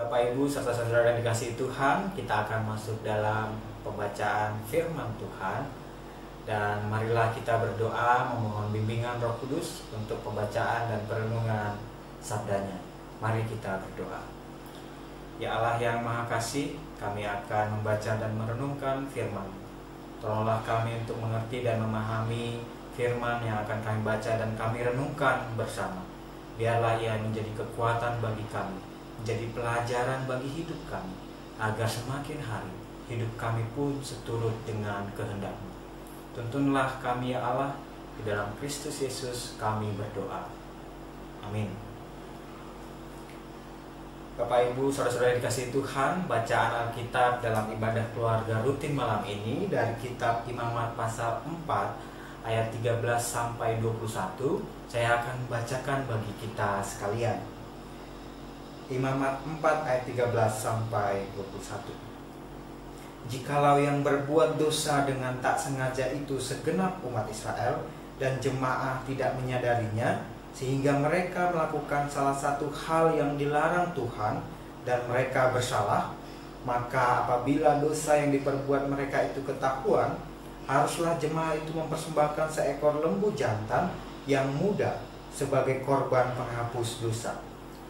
Bapak Ibu serta saudara yang dikasihi Tuhan, kita akan masuk dalam pembacaan firman Tuhan. Dan marilah kita berdoa memohon bimbingan Roh Kudus untuk pembacaan dan perenungan sabdanya. Mari kita berdoa. Ya Allah yang Maha Kasih, kami akan membaca dan merenungkan firman. Tolonglah kami untuk mengerti dan memahami firman yang akan kami baca dan kami renungkan bersama. Biarlah ia menjadi kekuatan bagi kami, menjadi pelajaran bagi hidup kami, agar semakin hari hidup kami pun seturut dengan kehendak-Mu. Tuntunlah kami ya Allah, di dalam Kristus Yesus kami berdoa. Amin. Bapak Ibu, saudara-saudara yang dikasihi Tuhan, bacaan Alkitab dalam ibadah keluarga rutin malam ini dari kitab Imamat pasal 4 ayat 13 sampai 21, saya akan bacakan bagi kita sekalian. Imamat 4 ayat 13 sampai 21. Jikalau yang berbuat dosa dengan tak sengaja itu segenap umat Israel dan jemaah tidak menyadarinya, sehingga mereka melakukan salah satu hal yang dilarang Tuhan dan mereka bersalah, maka apabila dosa yang diperbuat mereka itu ketahuan, haruslah jemaah itu mempersembahkan seekor lembu jantan yang muda sebagai korban penghapus dosa.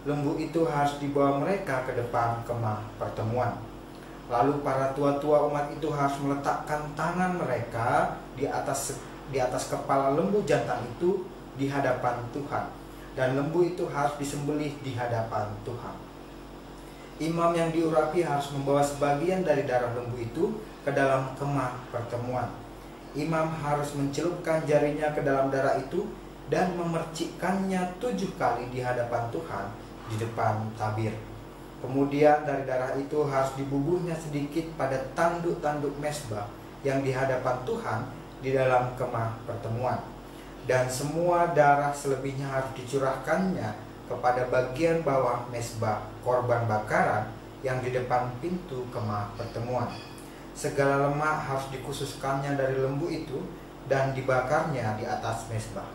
Lembu itu harus dibawa mereka ke depan kemah pertemuan. Lalu para tua-tua umat itu harus meletakkan tangan mereka di atas kepala lembu jantan itu di hadapan Tuhan, dan lembu itu harus disembelih di hadapan Tuhan. Imam yang diurapi harus membawa sebagian dari darah lembu itu ke dalam kemah pertemuan. Imam harus mencelupkan jarinya ke dalam darah itu dan memercikkannya 7 kali di hadapan Tuhan di depan tabir. Kemudian dari darah itu harus dibubuhnya sedikit pada tanduk-tanduk mezbah yang di hadapan Tuhan di dalam kemah pertemuan. Dan semua darah selebihnya harus dicurahkannya kepada bagian bawah mezbah korban bakaran yang di depan pintu kemah pertemuan. Segala lemak harus dikhususkannya dari lembu itu dan dibakarnya di atas mezbah.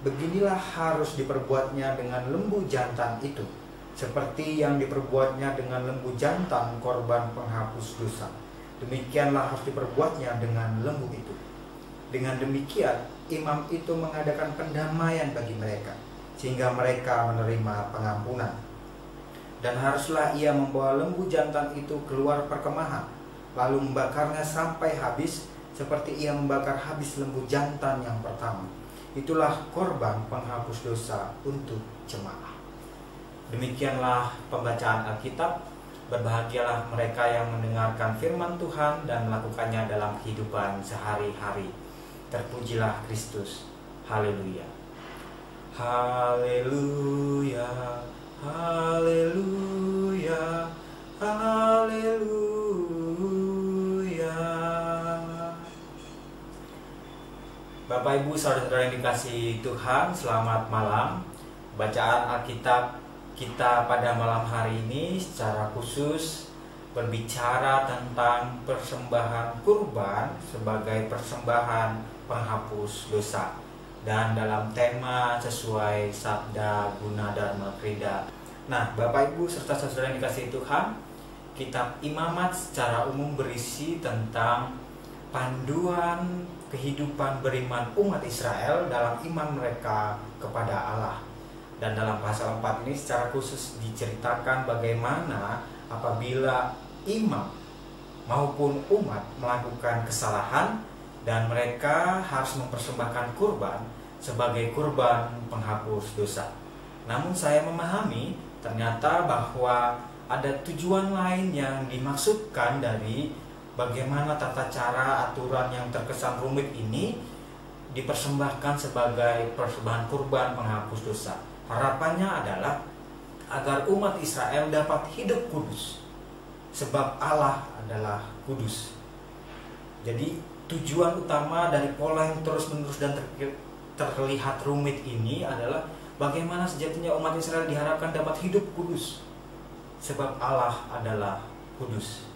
Beginilah harus diperbuatnya dengan lembu jantan itu, seperti yang diperbuatnya dengan lembu jantan korban penghapus dosa. Demikianlah harus diperbuatnya dengan lembu itu. Dengan demikian, imam itu mengadakan pendamaian bagi mereka, sehingga mereka menerima pengampunan. Dan haruslah ia membawa lembu jantan itu keluar perkemahan, lalu membakarnya sampai habis, seperti ia membakar habis lembu jantan yang pertama. Itulah korban penghapus dosa untuk jemaah. Demikianlah pembacaan Alkitab. Berbahagialah mereka yang mendengarkan firman Tuhan dan melakukannya dalam kehidupan sehari-hari. Terpujilah Kristus. Haleluya. Haleluya. Haleluya. Haleluya. Bapak Ibu saudara-saudara yang dikasihi Tuhan, selamat malam. Bacaan Alkitab kita pada malam hari ini secara khusus berbicara tentang persembahan kurban sebagai persembahan penghapus dosa, dan dalam tema sesuai sabda Gunadharma Krida. Nah, Bapak Ibu serta saudara yang dikasihi Tuhan, kitab Imamat secara umum berisi tentang panduan kehidupan beriman umat Israel dalam iman mereka kepada Allah. Dan dalam pasal 4 ini secara khusus diceritakan bagaimana apabila imam maupun umat melakukan kesalahan dan mereka harus mempersembahkan kurban sebagai kurban penghapus dosa. Namun saya memahami ternyata bahwa ada tujuan lain yang dimaksudkan dari bagaimana tata cara aturan yang terkesan rumit ini dipersembahkan sebagai persembahan kurban penghapus dosa. Harapannya adalah agar umat Israel dapat hidup kudus, sebab Allah adalah kudus. Jadi tujuan utama dari pola yang terus-menerus dan terlihat rumit ini adalah bagaimana sejatinya umat Israel diharapkan dapat hidup kudus, sebab Allah adalah kudus.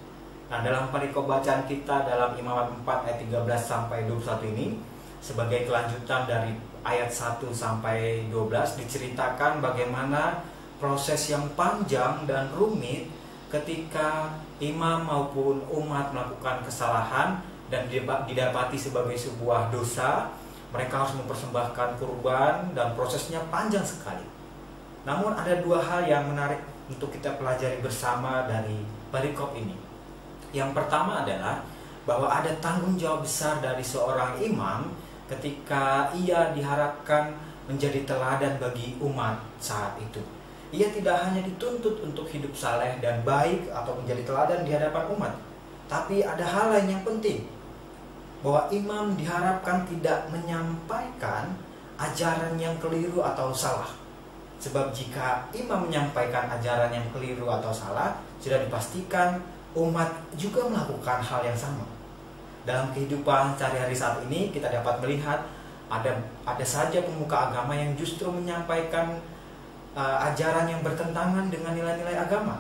Nah, dalam perikop bacaan kita dalam Imamat 4 ayat 13 sampai 21 ini, sebagai kelanjutan dari ayat 1 sampai 12 diceritakan bagaimana proses yang panjang dan rumit ketika imam maupun umat melakukan kesalahan dan didapati sebagai sebuah dosa. Mereka harus mempersembahkan kurban dan prosesnya panjang sekali. Namun ada dua hal yang menarik untuk kita pelajari bersama dari perikop ini. Yang pertama adalah bahwa ada tanggung jawab besar dari seorang imam ketika ia diharapkan menjadi teladan bagi umat saat itu. Ia tidak hanya dituntut untuk hidup saleh dan baik atau menjadi teladan di hadapan umat, tapi ada hal lain yang penting, bahwa imam diharapkan tidak menyampaikan ajaran yang keliru atau salah. Sebab jika imam menyampaikan ajaran yang keliru atau salah, sudah dipastikan umat juga melakukan hal yang sama. Dalam kehidupan sehari-hari saat ini kita dapat melihat ada saja pemuka agama yang justru menyampaikan ajaran yang bertentangan dengan nilai-nilai agama.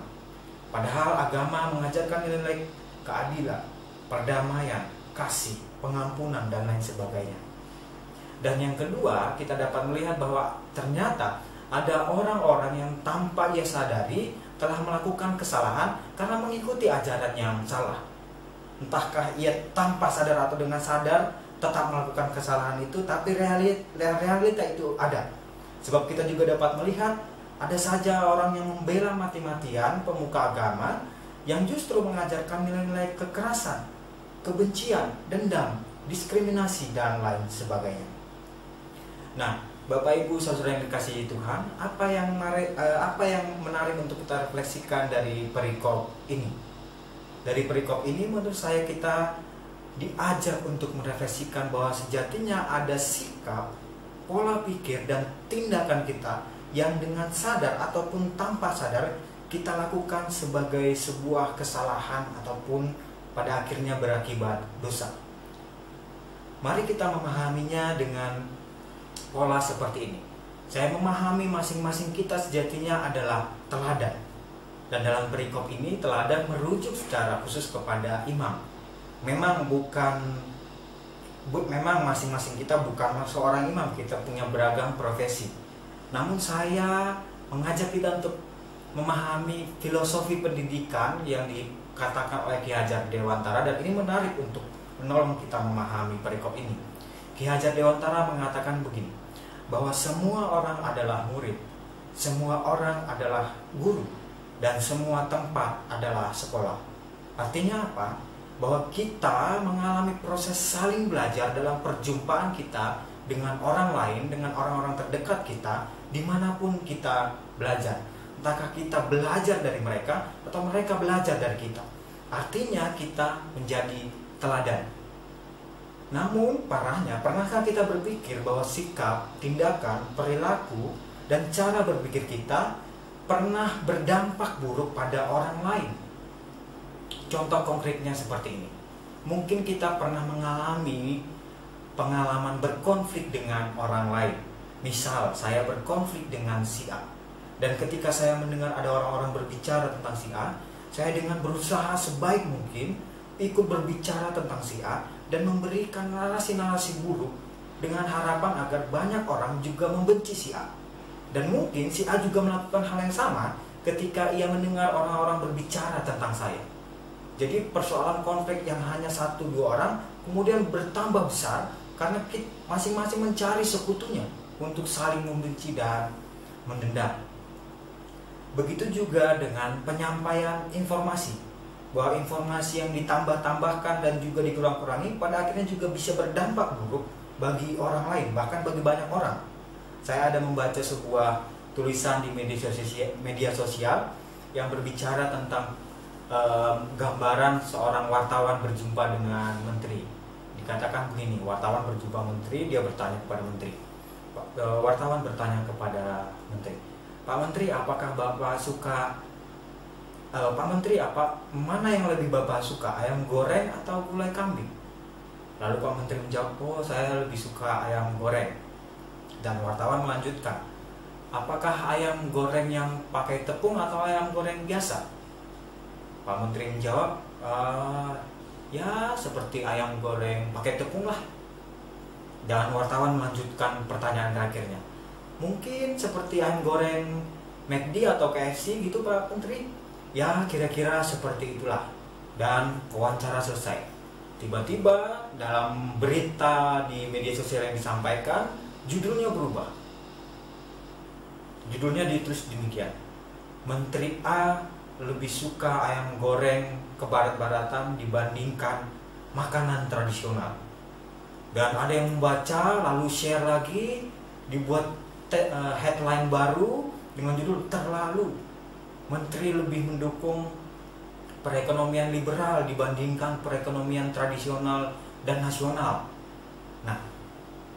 Padahal agama mengajarkan nilai-nilai keadilan, perdamaian, kasih, pengampunan, dan lain sebagainya. Dan yang kedua, kita dapat melihat bahwa ternyata ada orang-orang yang tanpa ia sadari telah melakukan kesalahan karena mengikuti ajaran yang salah. Entahkah ia tanpa sadar atau dengan sadar tetap melakukan kesalahan itu, tapi realita itu ada. Sebab kita juga dapat melihat ada saja orang yang membela mati-matian pemuka agama yang justru mengajarkan nilai-nilai kekerasan, kebencian, dendam, diskriminasi, dan lain sebagainya. Nah, Bapak Ibu saudara yang dikasihi Tuhan, apa yang menarik untuk kita refleksikan dari perikop ini? Dari perikop ini menurut saya kita diajak untuk merefleksikan bahwa sejatinya ada sikap, pola pikir, dan tindakan kita yang dengan sadar ataupun tanpa sadar kita lakukan sebagai sebuah kesalahan ataupun pada akhirnya berakibat dosa. Mari kita memahaminya dengan pola seperti ini. Saya memahami masing-masing kita sejatinya adalah teladan. Dan dalam perikop ini teladan merujuk secara khusus kepada imam. Memang masing-masing kita bukan seorang imam, kita punya beragam profesi. Namun saya mengajak kita untuk memahami filosofi pendidikan yang dikatakan oleh Ki Hajar Dewantara, dan ini menarik untuk menolong kita memahami perikop ini. Ki Hajar Dewantara mengatakan begini, bahwa semua orang adalah murid, semua orang adalah guru, dan semua tempat adalah sekolah. Artinya apa? Bahwa kita mengalami proses saling belajar dalam perjumpaan kita dengan orang lain, dengan orang-orang terdekat kita, dimanapun kita belajar. Entahkah kita belajar dari mereka atau mereka belajar dari kita. Artinya kita menjadi teladan. Namun parahnya, pernahkah kita berpikir bahwa sikap, tindakan, perilaku, dan cara berpikir kita pernah berdampak buruk pada orang lain? Contoh konkretnya seperti ini. Mungkin kita pernah mengalami pengalaman berkonflik dengan orang lain. Misal, saya berkonflik dengan si A. Dan ketika saya mendengar ada orang-orang berbicara tentang si A, saya dengan berusaha sebaik mungkin ikut berbicara tentang si A dan memberikan narasi-narasi buruk dengan harapan agar banyak orang juga membenci si A. Dan mungkin si A juga melakukan hal yang sama ketika ia mendengar orang-orang berbicara tentang saya. Jadi persoalan konflik yang hanya 1-2 orang kemudian bertambah besar karena kita masing-masing mencari sekutunya untuk saling membenci dan mendendam. Begitu juga dengan penyampaian informasi, bahwa informasi yang ditambah-tambahkan dan juga dikurang-kurangi pada akhirnya juga bisa berdampak buruk bagi orang lain, bahkan bagi banyak orang. Saya ada membaca sebuah tulisan di media sosial yang berbicara tentang gambaran seorang wartawan berjumpa dengan menteri. Dikatakan begini, wartawan berjumpa menteri, dia bertanya kepada menteri. Wartawan bertanya kepada menteri, Pak Menteri, apakah Bapak suka Pak Menteri, mana yang lebih Bapak suka, ayam goreng atau gulai kambing? Lalu Pak Menteri menjawab, oh saya lebih suka ayam goreng. Dan wartawan melanjutkan, apakah ayam goreng yang pakai tepung atau ayam goreng biasa? Pak Menteri menjawab, ya seperti ayam goreng pakai tepung lah. Dan wartawan melanjutkan pertanyaan terakhirnya, mungkin seperti ayam goreng McD atau KFC gitu Pak Menteri? Ya kira-kira seperti itulah. Dan wawancara selesai. Tiba-tiba dalam berita di media sosial yang disampaikan, judulnya berubah. Judulnya ditulis demikian: Menteri A lebih suka ayam goreng ke barat-baratan dibandingkan makanan tradisional. Dan ada yang membaca lalu share lagi, dibuat headline baru dengan judul terlalu. Menteri lebih mendukung perekonomian liberal dibandingkan perekonomian tradisional dan nasional. Nah,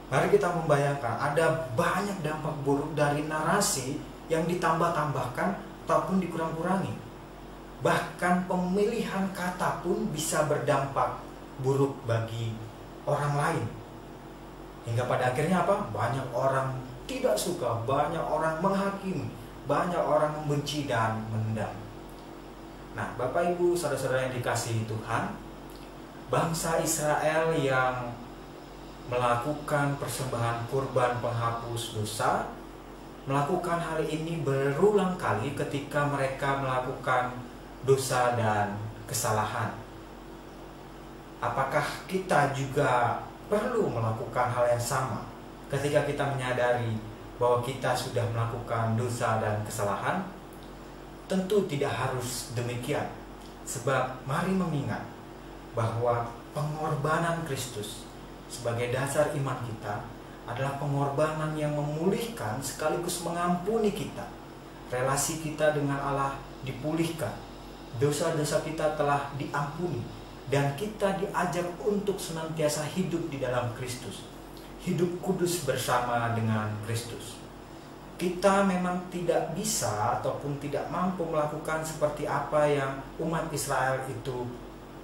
mari kita membayangkan ada banyak dampak buruk dari narasi yang ditambah-tambahkan ataupun dikurang-kurangi. Bahkan pemilihan kata pun bisa berdampak buruk bagi orang lain. Hingga pada akhirnya apa? Banyak orang tidak suka, banyak orang menghakimi, banyak orang membenci dan mendam. Nah, Bapak Ibu, saudara-saudara yang dikasihi Tuhan, bangsa Israel yang melakukan persembahan kurban penghapus dosa, melakukan hal ini berulang kali ketika mereka melakukan dosa dan kesalahan. Apakah kita juga perlu melakukan hal yang sama ketika kita menyadari bahwa kita sudah melakukan dosa dan kesalahan? Tentu tidak harus demikian, sebab mari mengingat bahwa pengorbanan Kristus sebagai dasar iman kita adalah pengorbanan yang memulihkan sekaligus mengampuni kita. Relasi kita dengan Allah dipulihkan, dosa-dosa kita telah diampuni, dan kita diajak untuk senantiasa hidup di dalam Kristus, hidup kudus bersama dengan Kristus. Kita memang tidak bisa ataupun tidak mampu melakukan seperti apa yang umat Israel itu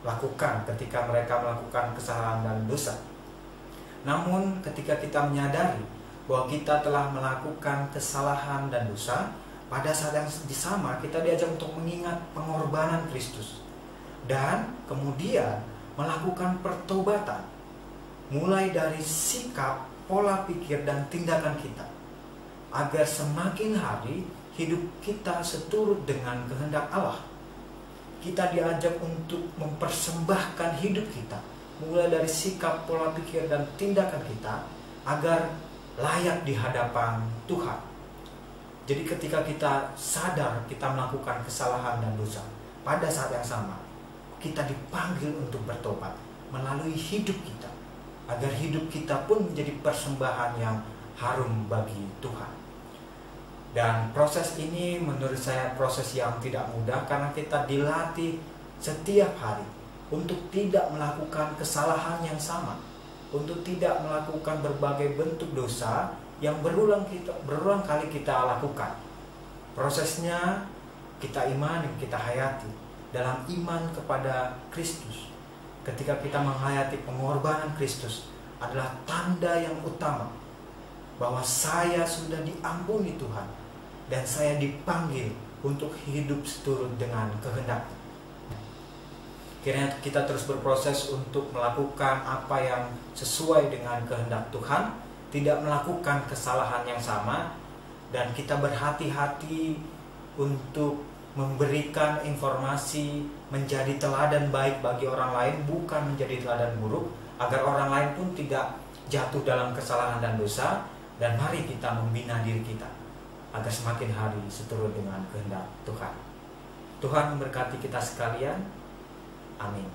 lakukan ketika mereka melakukan kesalahan dan dosa. Namun ketika kita menyadari bahwa kita telah melakukan kesalahan dan dosa, pada saat yang sama kita diajak untuk mengingat pengorbanan Kristus dan kemudian melakukan pertobatan mulai dari sikap, pola pikir dan tindakan kita, agar semakin hari hidup kita seturut dengan kehendak Allah. Kita diajak untuk mempersembahkan hidup kita mulai dari sikap, pola pikir dan tindakan kita agar layak di hadapan Tuhan. Jadi ketika kita sadar kita melakukan kesalahan dan dosa, pada saat yang sama kita dipanggil untuk bertobat melalui hidup kita, agar hidup kita pun menjadi persembahan yang harum bagi Tuhan. Dan proses ini menurut saya proses yang tidak mudah, karena kita dilatih setiap hari untuk tidak melakukan kesalahan yang sama, untuk tidak melakukan berbagai bentuk dosa yang berulang kali kita lakukan. Prosesnya kita imani, kita hayati dalam iman kepada Kristus. Ketika kita menghayati pengorbanan Kristus adalah tanda yang utama bahwa saya sudah diampuni Tuhan dan saya dipanggil untuk hidup seturut dengan kehendak. Kiranya kita terus berproses untuk melakukan apa yang sesuai dengan kehendak Tuhan, tidak melakukan kesalahan yang sama, dan kita berhati-hati untuk memberikan informasi menjadi teladan baik bagi orang lain, bukan menjadi teladan buruk, agar orang lain pun tidak jatuh dalam kesalahan dan dosa. Dan mari kita membina diri kita agar semakin hari seturut dengan kehendak Tuhan. Tuhan memberkati kita sekalian. Amin.